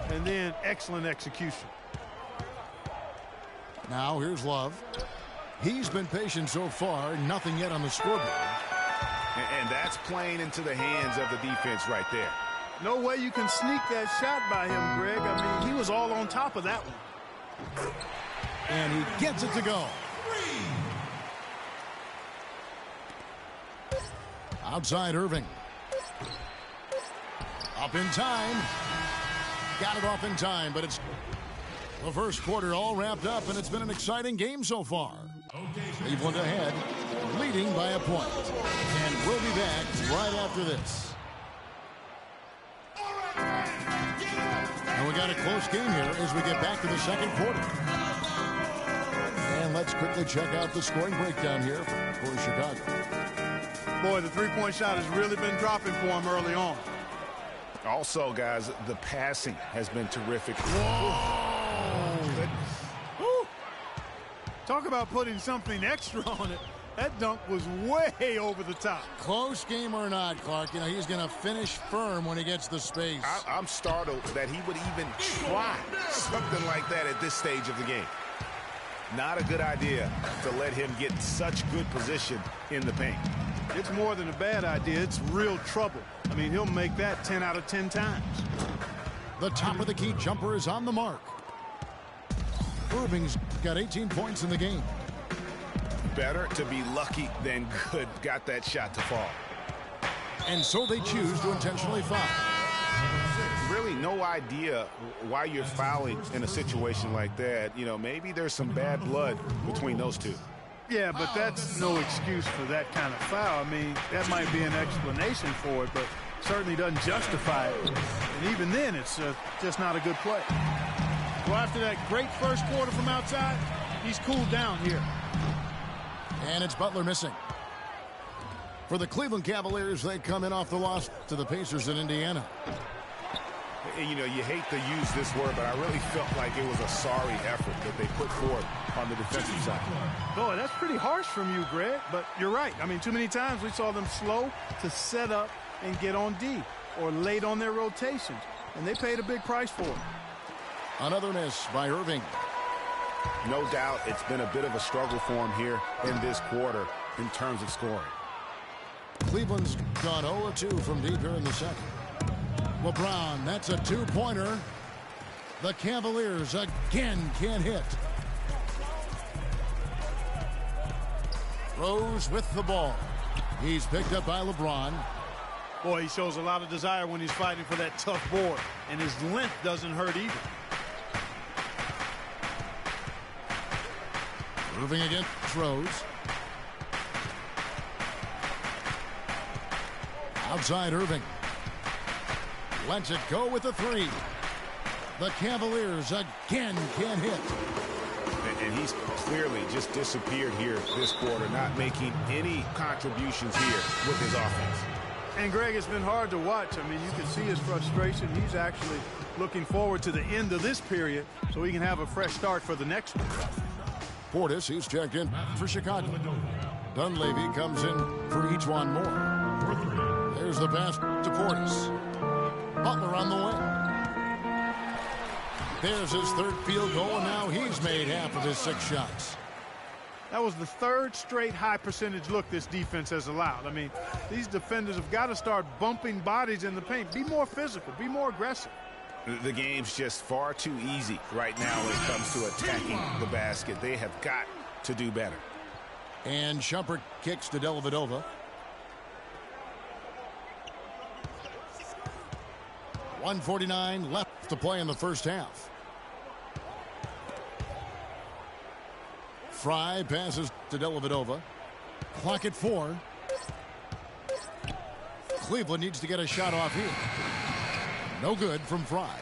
and then excellent execution. Now here's Love. He's been patient so far, nothing yet on the scoreboard. And that's playing into the hands of the defense right there. No way you can sneak that shot by him, Greg. I mean, he was all on top of that one. And he gets it to go. Outside Irving. Up in time. Got it off in time, but it's the first quarter all wrapped up, and it's been an exciting game so far. Cleveland ahead, leading by a point. And we'll be back right after this. And we got a close game here as we get back to the second quarter. And let's quickly check out the scoring breakdown here for Chicago. Boy, the three-point shot has really been dropping for him early on. Also, guys, the passing has been terrific. Whoa! Woo. Talk about putting something extra on it. That dunk was way over the top. Close game or not, Clark, you know, he's going to finish firm when he gets the space. I'm startled that he would even try something like that at this stage of the game. Not a good idea to let him get such good position in the paint. It's more than a bad idea. It's real trouble. I mean, he'll make that 10 out of 10 times. The top of the key jumper is on the mark. Irving's got 18 points in the game. Better to be lucky than good. Got that shot to fall. And so they choose to intentionally foul. Really no idea why you're fouling in a situation like that. You know, maybe there's some bad blood between those two. Yeah, but that's no excuse for that kind of foul. I mean, that might be an explanation for it, but certainly doesn't justify it. And even then, it's just not a good play. Well, after that great first quarter from outside, he's cooled down here. And it's Butler missing. For the Cleveland Cavaliers, they come in off the loss to the Pacers in Indiana. You know, you hate to use this word, but I really felt like it was a sorry effort that they put forth on the defensive side. Boy, that's pretty harsh from you, Greg, but you're right. I mean, too many times we saw them slow to set up and get on D or late on their rotations, and they paid a big price for it. Another miss by Irving. No doubt it's been a bit of a struggle for him here in this quarter in terms of scoring. Cleveland's gone 0-2 from deep here in the second. LeBron, that's a two-pointer. The Cavaliers again can't hit. Rose with the ball. He's picked up by LeBron. Boy, he shows a lot of desire when he's fighting for that tough board, and his length doesn't hurt either. Moving against Rose. Outside Irving. Lets it go with the three. The Cavaliers again can't hit. And he's clearly just disappeared here this quarter, not making any contributions here with his offense. And Greg, it's been hard to watch. I mean, you can see his frustration. He's actually looking forward to the end of this period so he can have a fresh start for the next one. Portis, he's checked in for Chicago. Dunleavy comes in for each one more. There's the pass to Portis. Butler on the wing. There's his third field goal, and now he's made half of his 6 shots. That was the third straight high percentage look this defense has allowed. I mean, these defenders have got to start bumping bodies in the paint. Be more physical. Be more aggressive. The game's just far too easy right now when it comes to attacking the basket. They have got to do better. And Shumpert kicks to Dellavedova. .149 left to play in the first half. Fry passes to Dellavedova. Clock at 4. Cleveland needs to get a shot off here. No good from Fry.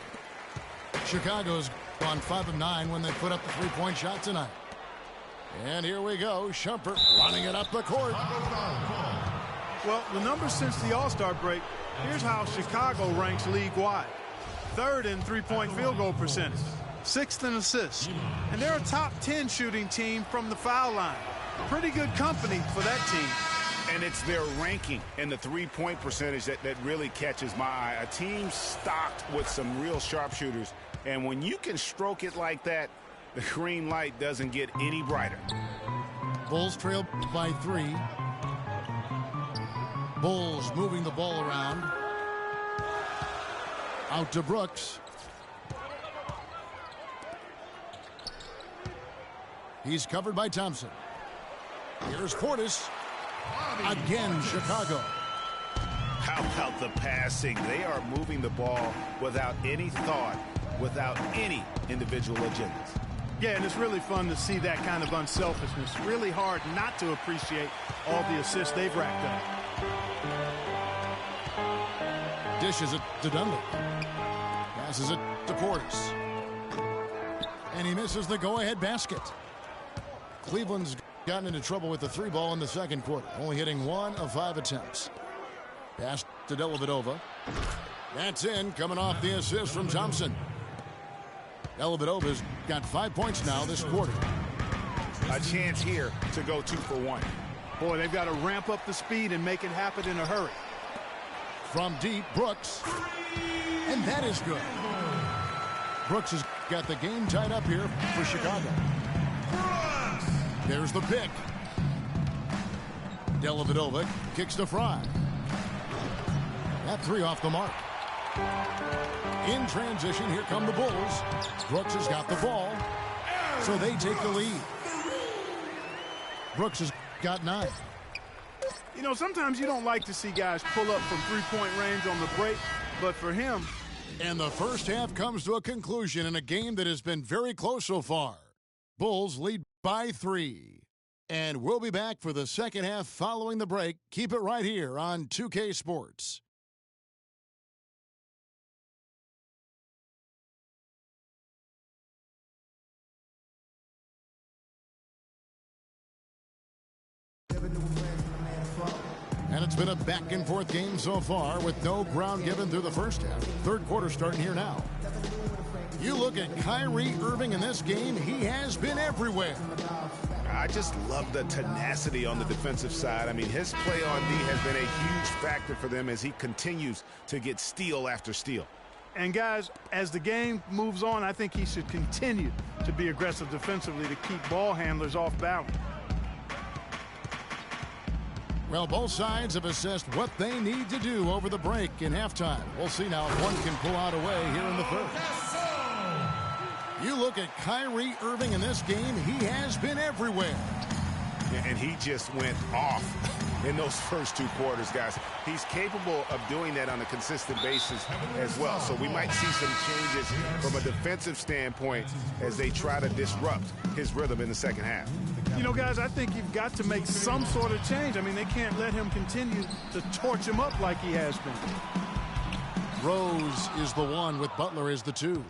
Chicago's gone 5 of 9 when they put up the three-point shot tonight. And here we go. Shumpert running it up the court. Well, the numbers since the All-Star break, here's how Chicago ranks league-wide. 3rd in three-point field goal percentage. 6th in assists. And they're a top 10 shooting team from the foul line. Pretty good company for that team. And it's their ranking and the three-point percentage that really catches my eye. A team stocked with some real sharpshooters. And when you can stroke it like that, the green light doesn't get any brighter. Bulls trail by 3. Bulls moving the ball around. Out to Brooks. He's covered by Thompson. Here's Portis. Again, Chicago. How about the passing? They are moving the ball without any thought, without any individual agendas. Yeah, and it's really fun to see that kind of unselfishness. Really hard not to appreciate all the assists they've racked up. Dishes it to Dunley. Passes it to Portis. And he misses the go-ahead basket. Cleveland's gotten into trouble with the 3 ball in the second quarter, only hitting 1 of 5 attempts. Pass to Dellavedova. That's in, coming off the assist from Thompson. Dellavedova's got 5 points now this quarter. A chance here to go 2 for 1. Boy, they've got to ramp up the speed and make it happen in a hurry. From deep, Brooks. And that is good. Brooks has got the game tied up here for Chicago. There's the pick. Dellavedova kicks to Fry. That 3 off the mark. In transition, here come the Bulls. Brooks has got the ball, so they take the lead. Brooks has got 9. You know, sometimes you don't like to see guys pull up from three-point range on the break, but for him... And the first half comes to a conclusion in a game that has been very close so far. Bulls lead by 3. And we'll be back for the second half following the break. Keep it right here on 2K Sports. And it's been a back-and-forth game so far with no ground given through the first half. Third quarter starting here now. You look at Kyrie Irving in this game, he has been everywhere. I just love the tenacity on the defensive side. I mean, his play on D has been a huge factor for them as he continues to get steal after steal. And guys, as the game moves on, I think he should continue to be aggressive defensively to keep ball handlers off balance. Well, both sides have assessed what they need to do over the break in halftime. We'll see now if one can pull out a way here in the third. You look at Kyrie Irving in this game, he has been everywhere. And he just went off in those first 2 quarters, guys. He's capable of doing that on a consistent basis as well. So we might see some changes from a defensive standpoint as they try to disrupt his rhythm in the second half. You know, guys, I think you've got to make some sort of change. I mean, they can't let him continue to torch him up like he has been. Rose is the 1 with Butler as the 2.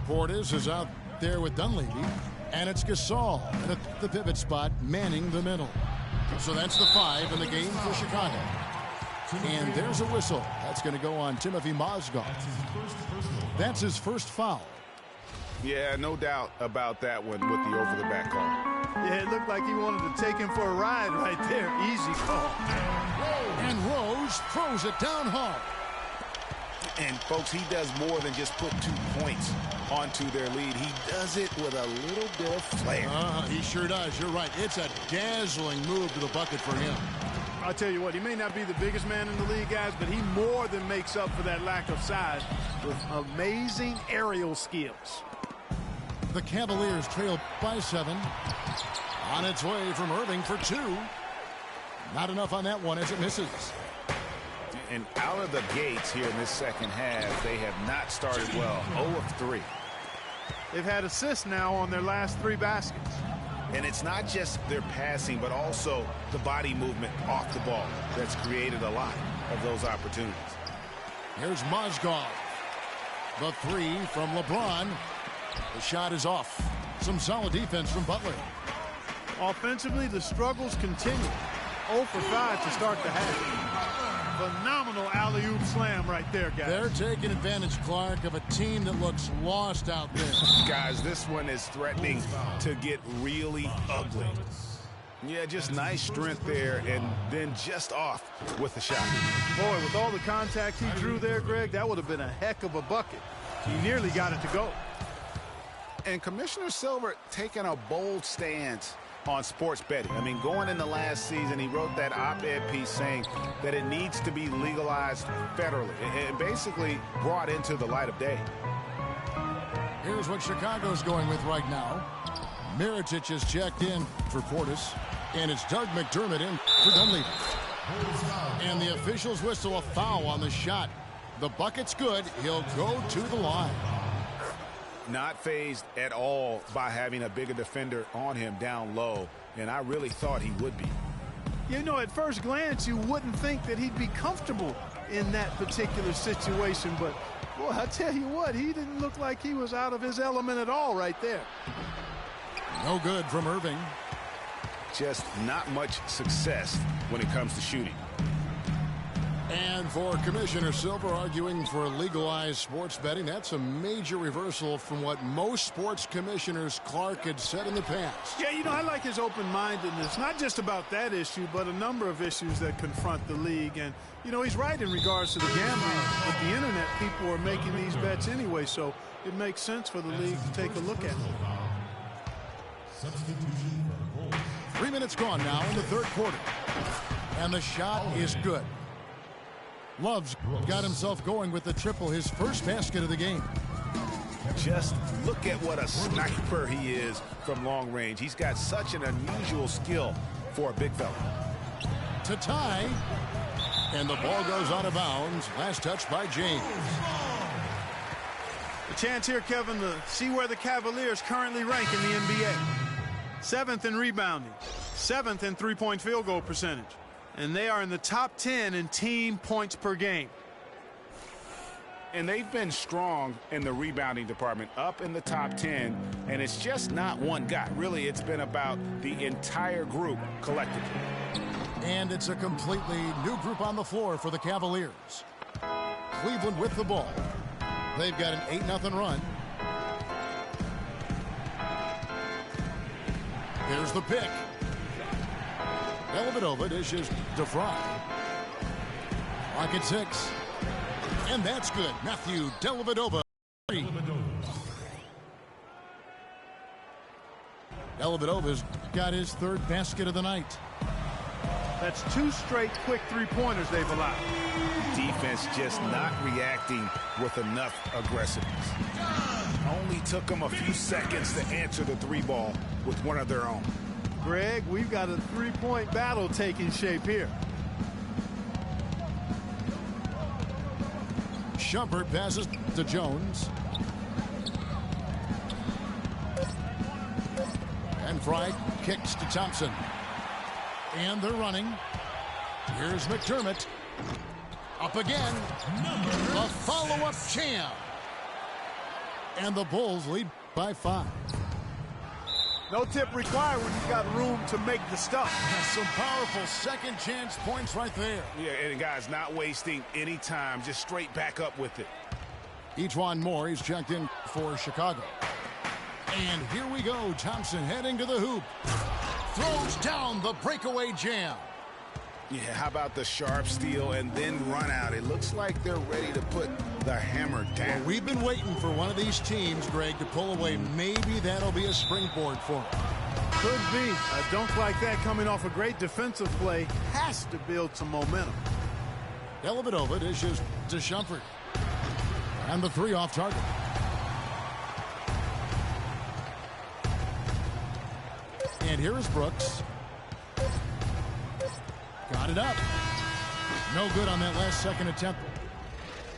Portis is out there with Dunleavy. And it's Gasol at the pivot spot, manning the middle. So that's the 5 in the game for Chicago. And there's a whistle. That's going to go on Timothy Mozgov. That's his first foul. Yeah, no doubt about that one with the over-the-back call. Yeah, it looked like he wanted to take him for a ride right there. Easy call. And Rose throws it down hard. And, folks, he does more than just put 2 points onto their lead. He does it with a little bit of flair. He sure does. You're right. It's a dazzling move to the bucket for him. I'll tell you what, he may not be the biggest man in the league, guys, but he more than makes up for that lack of size with amazing aerial skills. The Cavaliers trail by 7. On its way from Irving for 2. Not enough on that one as it misses. And out of the gates here in this second half, they have not started well. 0 of 3. They've had assists now on their last 3 baskets. And it's not just their passing, but also the body movement off the ball that's created a lot of those opportunities. Here's Mozgov. The 3 from LeBron. The shot is off. Some solid defense from Butler. Offensively, the struggles continue. 0 for 5 to start the half. Phenomenal alley-oop slam right there, guys. They're taking advantage, Clark, of a team that looks lost out there. Guys, this one is threatening to get really ugly. Yeah, just nice strength there, and then just off with the shot. Boy, with all the contact he drew there, Greg, that would have been a heck of a bucket. He nearly got it to go. And Commissioner Silver taking a bold stance on sports betting. I mean, going into last season, he wrote that op-ed piece saying that it needs to be legalized federally and basically brought into the light of day. Here's what Chicago's going with right now. Mirotic is checked in for Portis, and it's Doug McDermott in for Dunleavy. And the officials whistle a foul on the shot. The bucket's good. He'll go to the line. Not fazed at all by having a bigger defender on him down low, and I really thought he would be. You know, at first glance, you wouldn't think that he'd be comfortable in that particular situation, but, boy, I tell you what, he didn't look like he was out of his element at all right there. No good from Irving. Just not much success when it comes to shooting. And for Commissioner Silver arguing for legalized sports betting, that's a major reversal from what most sports commissioners Clark had said in the past. Yeah, you know, I like his open-mindedness, not just about that issue, but a number of issues that confront the league. And, you know, he's right in regards to the gambling. With the internet, people are making these bets anyway, so it makes sense for the league to take a look at it. 3 minutes gone now in the third quarter. And the shot is good. Love's got himself going with the triple, his first basket of the game. Just look at what a sniper he is from long range. He's got such an unusual skill for a big fella. To tie. And the ball goes out of bounds. Last touch by James. A chance here, Kevin, to see where the Cavaliers currently rank in the NBA. 7th in rebounding, 7th in three-point field goal percentage. And they are in the top 10 in team points per game. And they've been strong in the rebounding department, up in the top 10. And it's just not one guy. Really, it's been about the entire group collectively. And it's a completely new group on the floor for the Cavaliers. Cleveland with the ball. They've got an 8-0 run. Here's the pick. Dellavedova dishes to Fry. Clock at 6. And that's good. Matthew Dellavedova. Dellavedova's got his third basket of the night. That's 2 straight quick three-pointers they've allowed. Defense just not reacting with enough aggressiveness. Only took them a few seconds to answer the 3-ball with one of their own. Greg, we've got a three-point battle taking shape here. Shumpert passes to Jones. And Fry kicks to Thompson. And they're running. Here's McDermott. Up again. A follow-up champ. And the Bulls lead by 5. No tip required when you've got room to make the stuff. Some powerful second chance points right there. Yeah, and guys, not wasting any time, just straight back up with it. Ejuan Moore, he's checked in for Chicago. And here we go. Thompson heading to the hoop. Throws down the breakaway jam. Yeah, how about the sharp steal and then run out? It looks like they're ready to put the hammer down. Well, we've been waiting for one of these teams, Greg, to pull away. Maybe that'll be a springboard for them. Could be. A dunk like that coming off a great defensive play has to build some momentum. Dellavedova dishes to Shumpert. And the 3 off target. And here is Brooks. Got it up. No good on that last second attempt.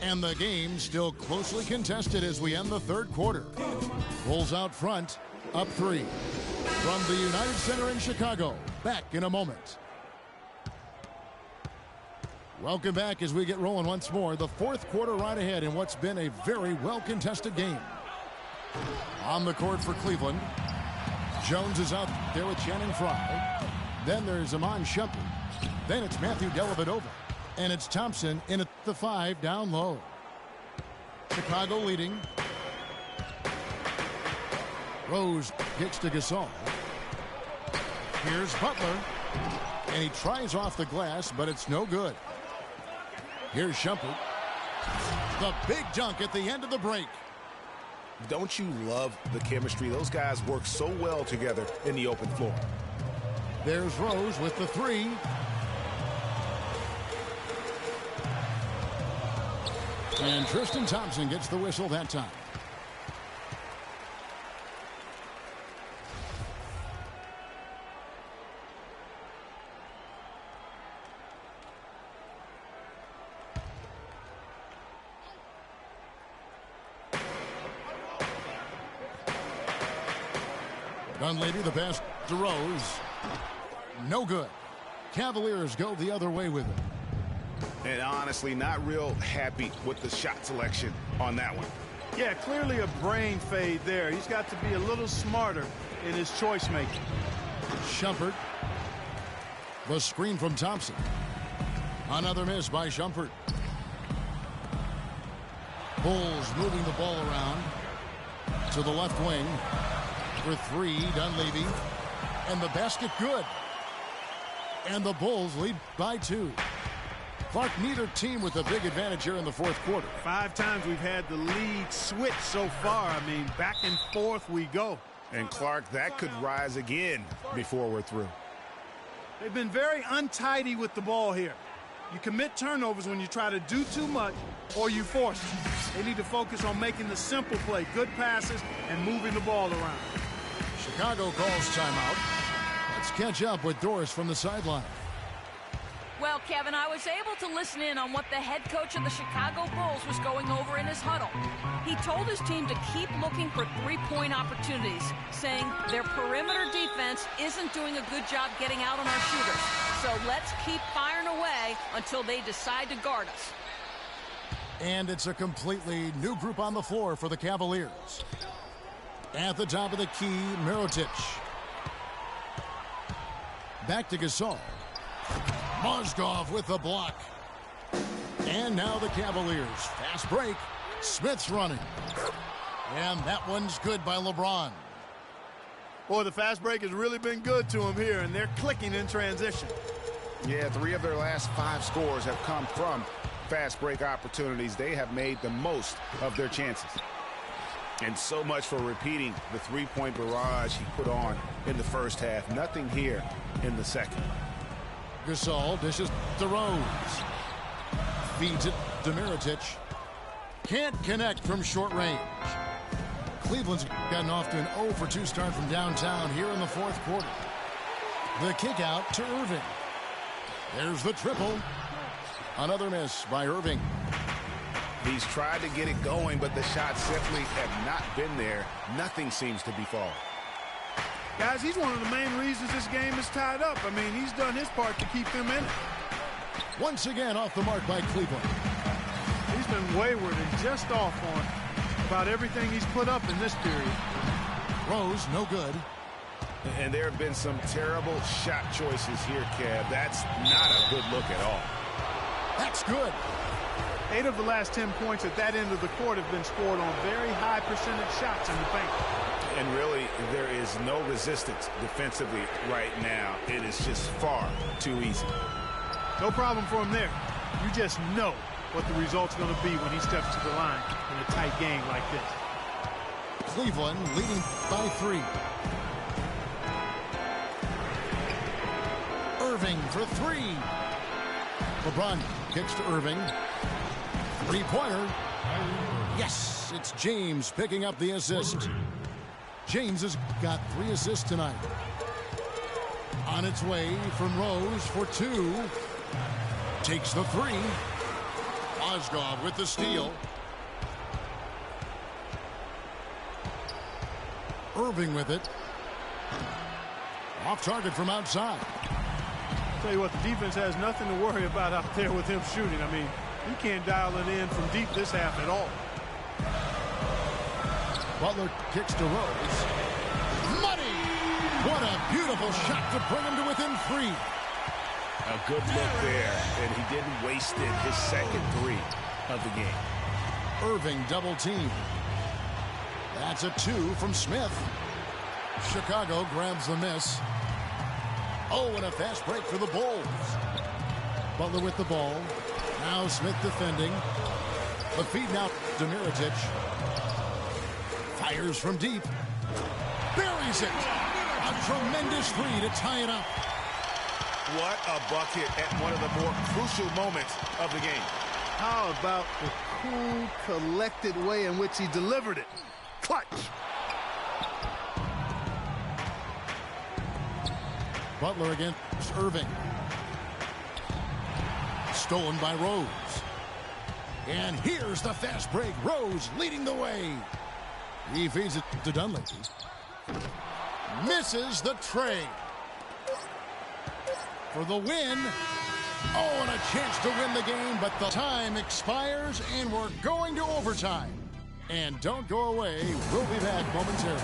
And the game still closely contested as we end the third quarter. Bulls out front, up 3. From the United Center in Chicago, back in a moment. Welcome back as we get rolling once more. The fourth quarter right ahead in what's been a very well-contested game. On the court for Cleveland. Jones is out there with Channing Frye. Then there's Iman Shumpert. Then it's Matthew Dellavedova. And it's Thompson in at the 5 down low. Chicago leading. Rose kicks to Gasol. Here's Butler. And he tries off the glass, but it's no good. Here's Shumpert. The big dunk at the end of the break. Don't you love the chemistry? Those guys work so well together in the open floor. There's Rose with the three. And Tristan Thompson gets the whistle that time. Dunleavy, the pass to Rose. No good. Cavaliers go the other way with it. And honestly, not real happy with the shot selection on that one. Yeah, clearly a brain fade there. He's got to be a little smarter in his choice making. Shumpert. The screen from Thompson. Another miss by Shumpert. Bulls moving the ball around to the left wing. For three, Dunleavy. And the basket good. And the Bulls lead by 2. Clark, neither team with a big advantage here in the fourth quarter. 5 times we've had the lead switch so far. I mean, back and forth we go. And Clark, that could rise again before we're through. They've been very untidy with the ball here. You commit turnovers when you try to do too much or you force it. They need to focus on making the simple play, good passes, and moving the ball around. Chicago calls timeout. Let's catch up with Doris from the sideline. Well, Kevin, I was able to listen in on what the head coach of the Chicago Bulls was going over in his huddle. He told his team to keep looking for three-point opportunities, saying their perimeter defense isn't doing a good job getting out on our shooters. So let's keep firing away until they decide to guard us. And it's a completely new group on the floor for the Cavaliers. At the top of the key, Mirotic. Back to Gasol. Mozgov with the block. And now the Cavaliers. Fast break. Smith's running. And that one's good by LeBron. Boy, the fast break has really been good to him here, and they're clicking in transition. Yeah, 3 of their last 5 scores have come from fast break opportunities. They have made the most of their chances. And so much for repeating the three-point barrage he put on in the first half. Nothing here in the second. Gasol dishes to Rose. Feeds it to Mirotic. Can't connect from short range. Cleveland's gotten off to an 0 for 2 start from downtown here in the fourth quarter. The kick out to Irving. There's the triple. Another miss by Irving. He's tried to get it going, but the shots simply have not been there. Nothing seems to be falling. Guys, he's one of the main reasons this game is tied up. I mean, he's done his part to keep them in it. Once again off the mark by Cleveland. He's been wayward and just off on about everything he's put up in this period. Rose, no good. And there have been some terrible shot choices here, Kev. That's not a good look at all. That's good. 8 of the last 10 points at that end of the court have been scored on very high percentage shots in the paint. And really, there is no resistance defensively right now. It is just far too easy. No problem for him there. You just know what the result's going to be when he steps to the line in a tight game like this. Cleveland leading by 3. Irving for 3. LeBron kicks to Irving. 3-pointer. Yes, it's James picking up the assist. James has got 3 assists tonight. On its way from Rose for 2. Takes the 3. Mozgov with the steal. Irving with it. Off target from outside. Tell you what, the defense has nothing to worry about out there with him shooting. I mean, you can't dial it in from deep this half at all. Butler kicks to Rose. Money! What a beautiful shot to bring him to within 3. A good look there, and he didn't waste it. His second 3 of the game. Irving double team. That's a 2 from Smith. Chicago grabs the miss. Oh, and a fast break for the Bulls. Butler with the ball. Now Smith defending. The feed now to Mirotic. Fires from deep. Buries it. A tremendous three to tie it up. What a bucket at one of the more crucial moments of the game. How about the cool, collected way in which he delivered it? Clutch. Butler against Irving. Stolen by Rose. And here's the fast break. Rose leading the way. He feeds it to Dunleavy. Misses the tray. For the win. Oh, and a chance to win the game, but the time expires, and we're going to overtime. And don't go away. We'll be back momentarily.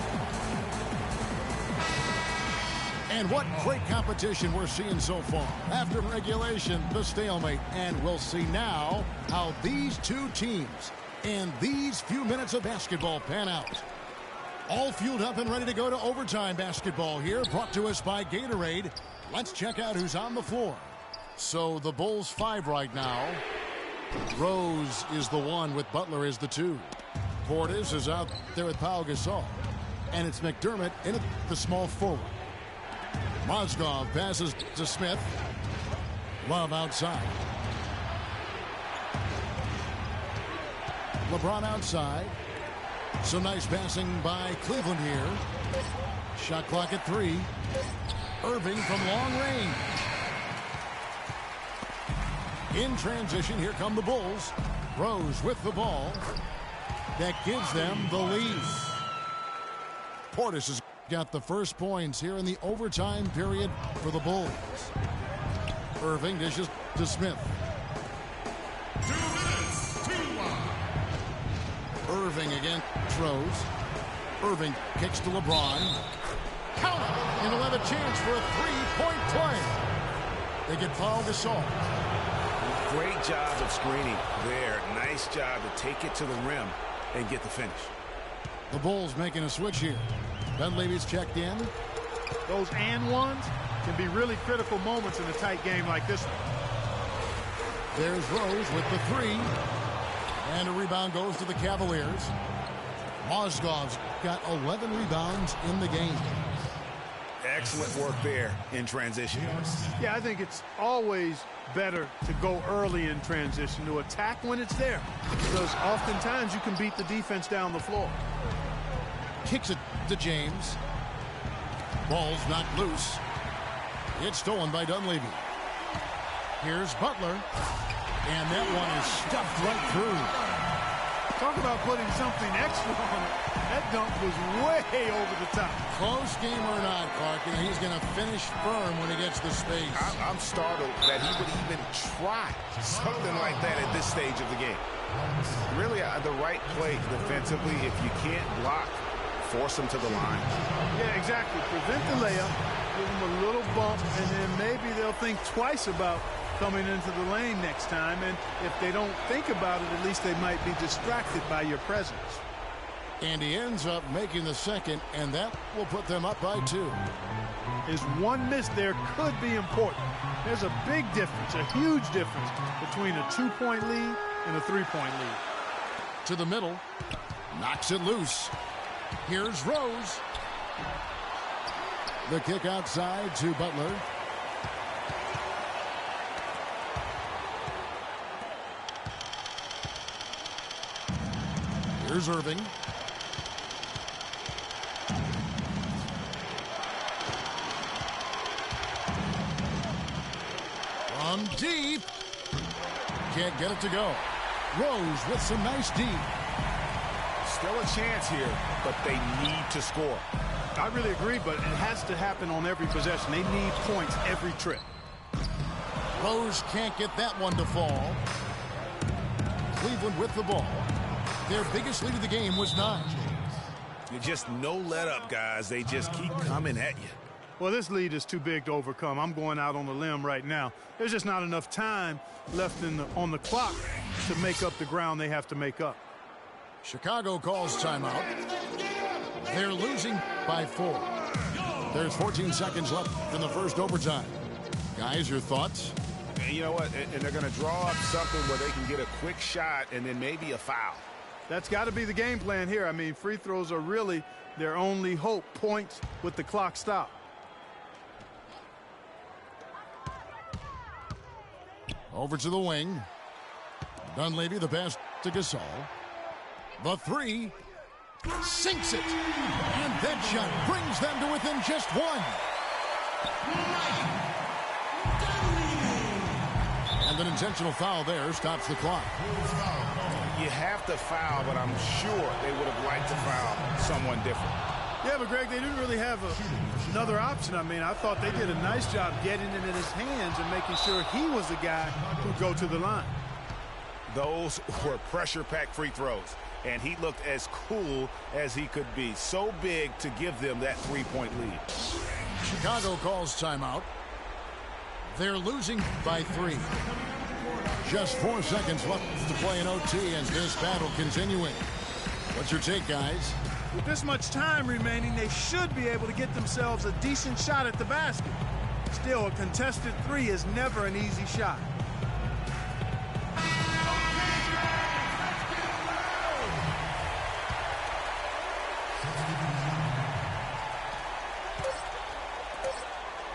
And what great competition we're seeing so far. After regulation, the stalemate. And we'll see now how these two teams and these few minutes of basketball pan out. All fueled up and ready to go to overtime basketball here, brought to us by Gatorade. Let's check out who's on the floor. So the Bulls 5 right now. Rose is the 1 with Butler as the 2. Portis is out there with Pau Gasol. And it's McDermott in at the small forward. Mozgov passes to Smith. Love outside. LeBron outside. Some nice passing by Cleveland here. Shot clock at 3. Irving from long range. In transition, here come the Bulls. Rose with the ball. That gives them the lead. Portis has got the first points here in the overtime period for the Bulls. Irving dishes to Smith. 2 minutes, 2-1. Irving again throws. Irving kicks to LeBron. Count it, and he'll have a chance for a three-point play. They get Pau Gasol. Great job of screening there. Nice job to take it to the rim and get the finish. The Bulls making a switch here. Dunleavy's checked in. Those and ones can be really critical moments in a tight game like this one. There's Rose with the 3. And a rebound goes to the Cavaliers. Mozgov's got 11 rebounds in the game. Excellent work there in transition. Yeah, I think it's always better to go early in transition, to attack when it's there, because oftentimes you can beat the defense down the floor. Kicks it to James. Ball's knocked loose. It's stolen by Dunleavy. Here's Butler. And that one is stuffed right through. Talk about putting something extra on it. That dunk was way over the top. Close game or not, Clark, and he's going to finish firm when he gets the space. I'm startled that he would even try something like that at this stage of the game. Really, the right play defensively. If you can't block, force him to the line. Yeah, exactly. Prevent the layup, give him a little bump, and then maybe they'll think twice about coming into the lane next time. And if they don't think about it, at least they might be distracted by your presence. And he ends up making the second, and that will put them up by 2. His one miss there could be important. There's a big difference, a huge difference between a 2-point lead and a 3-point lead. To the middle, knocks it loose. Here's Rose. The kick outside to Butler. Here's Irving. From deep. Can't get it to go. Rose with some nice deep. Still a chance here, but they need to score. I really agree, but it has to happen on every possession. They need points every trip. Rose can't get that one to fall. Cleveland with the ball. Their biggest lead of the game was 9. You just no let up, guys. They just keep coming at you. Well, this lead is too big to overcome. I'm going out on the limb right now. There's just not enough time left on the clock to make up the ground they have to make up. Chicago calls timeout. They're losing by 4. There's 14 seconds left in the first overtime. Guys, your thoughts? And you know what? And they're going to draw up something where they can get a quick shot and then maybe a foul. That's got to be the game plan here. I mean, free throws are really their only hope. Points with the clock stopped. Over to the wing. Dunleavy, the pass to Gasol. The three. Sinks it. And that shot brings them to within just one. And an intentional foul there stops the clock. You have to foul, but I'm sure they would have liked to foul someone different. Yeah, but Greg, they didn't really have another option. I mean, I thought they did a nice job getting it in his hands and making sure he was the guy who'd go to the line. Those were pressure-packed free throws, and he looked as cool as he could be. So big to give them that three-point lead. Chicago calls timeout. They're losing by 3. Just 4 seconds left to play in OT as this battle continuing. What's your take, guys? With this much time remaining, they should be able to get themselves a decent shot at the basket. Still, a contested three is never an easy shot.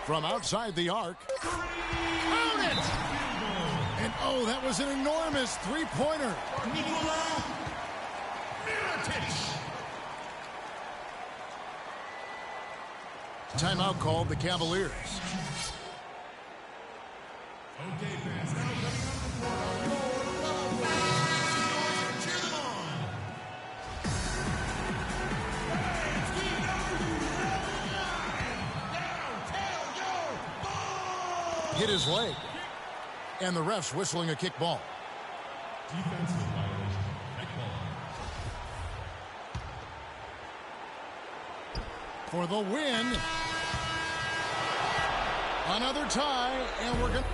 From outside the arc. Count it! And oh, that was an enormous three-pointer. Timeout called the Cavaliers. Hit his leg. And the ref's whistling a kick ball. Defensive violation. Kick ball. For the win. Another tie, and we're going to...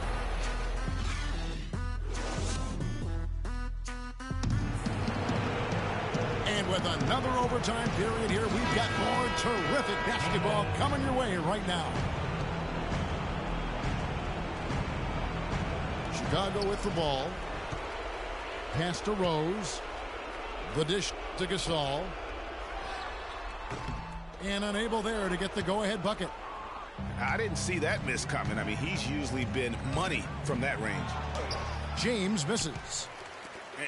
And with another overtime period here, we've got more terrific basketball coming your way right now. Chicago with the ball. Pass to Rose. The dish to Gasol. And unable there to get the go-ahead bucket. I didn't see that miss coming. I mean, he's usually been money from that range. James misses.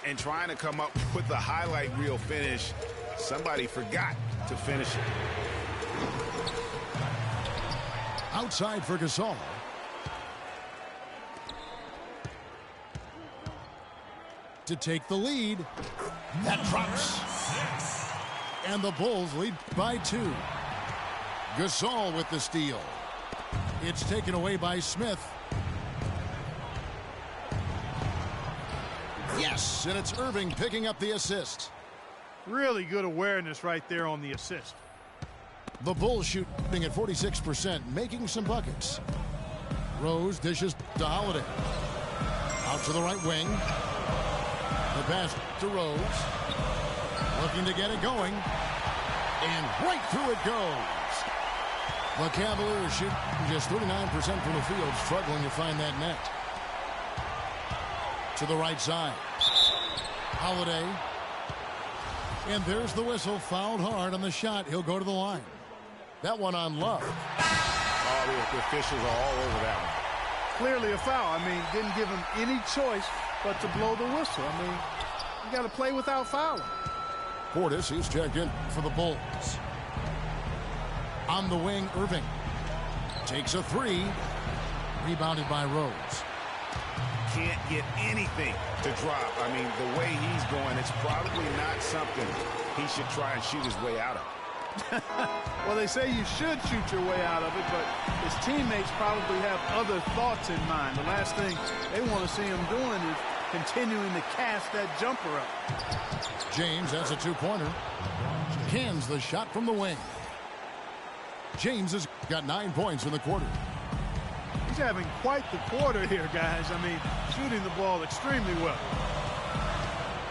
And trying to come up with the highlight reel finish, somebody forgot to finish it. Outside for Gasol. To take the lead. That drops. And the Bulls lead by 2. Gasol with the steal. It's taken away by Smith. Yes, and it's Irving picking up the assist. Really good awareness right there on the assist. The Bulls shooting at 46%, making some buckets. Rose dishes to Holiday. Out to the right wing. The pass to Rose. Looking to get it going. And right through it goes. The Cavaliers shoot just 39% from the field, struggling to find that net. To the right side. Holiday. And there's the whistle. Fouled hard on the shot. He'll go to the line. That one on Love. Oh, the officials are all over that one. Clearly a foul. I mean, didn't give him any choice but to blow the whistle. I mean, you got to play without fouling. Portis, he's checked in for the Bulls. On the wing, Irving. Takes a three. Rebounded by Rose. Can't get anything to drop. I mean, the way he's going, it's probably not something he should try and shoot his way out of. Well, they say you should shoot your way out of it, but his teammates probably have other thoughts in mind. The last thing they want to see him doing is continuing to cast that jumper up. James has a two-pointer. Cans the shot from the wing. James has got 9 points in the quarter. He's having quite the quarter here, guys. I mean, shooting the ball extremely well.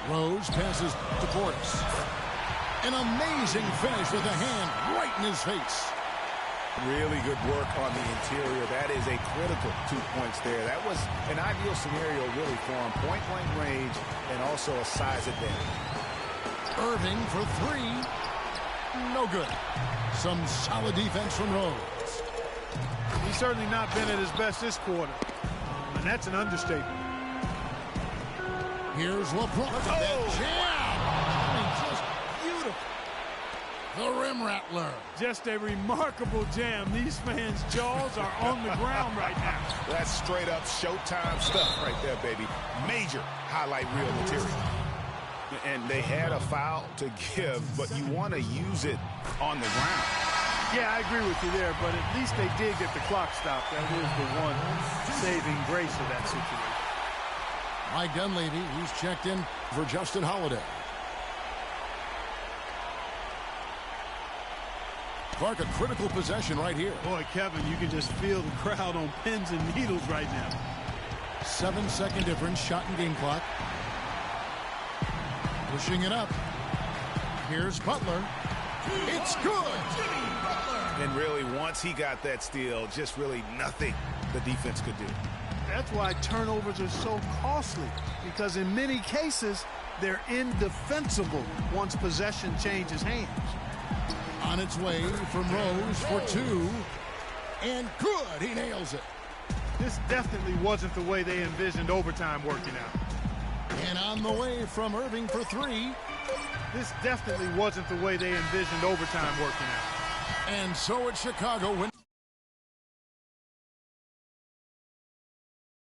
Rose passes to Portis. An amazing finish with a hand right in his face. Really good work on the interior. That is a critical 2 points there. That was an ideal scenario really for him. Point-blank range and also a size advantage. Irving for three. No good. Some solid defense from Rose. He's certainly not been at his best this quarter. And that's an understatement. Here's LeBron. That jam. I mean, just beautiful. The rim rattler. Just a remarkable jam. These fans' jaws are on the ground right now. That's straight up Showtime stuff right there, baby. Major highlight reel material. And they had a foul to give, but you want to use it on the ground. Yeah, I agree with you there, but at least they did get the clock stopped. That was the one saving grace of that situation. Mike Dunleavy, he's checked in for Justin Holiday. Clark, a critical possession right here. Boy, Kevin, you can just feel the crowd on pins and needles right now. 7-second difference, shot and game clock. Pushing it up. Here's Butler. It's good. And really, once he got that steal, just really nothing the defense could do. That's why turnovers are so costly, because in many cases, they're indefensible once possession changes hands. On its way from Rose for two. And good. He nails it. This definitely wasn't the way they envisioned overtime working out. And on the way from Irving for three. This definitely wasn't the way they envisioned overtime working out. And so it's Chicago win.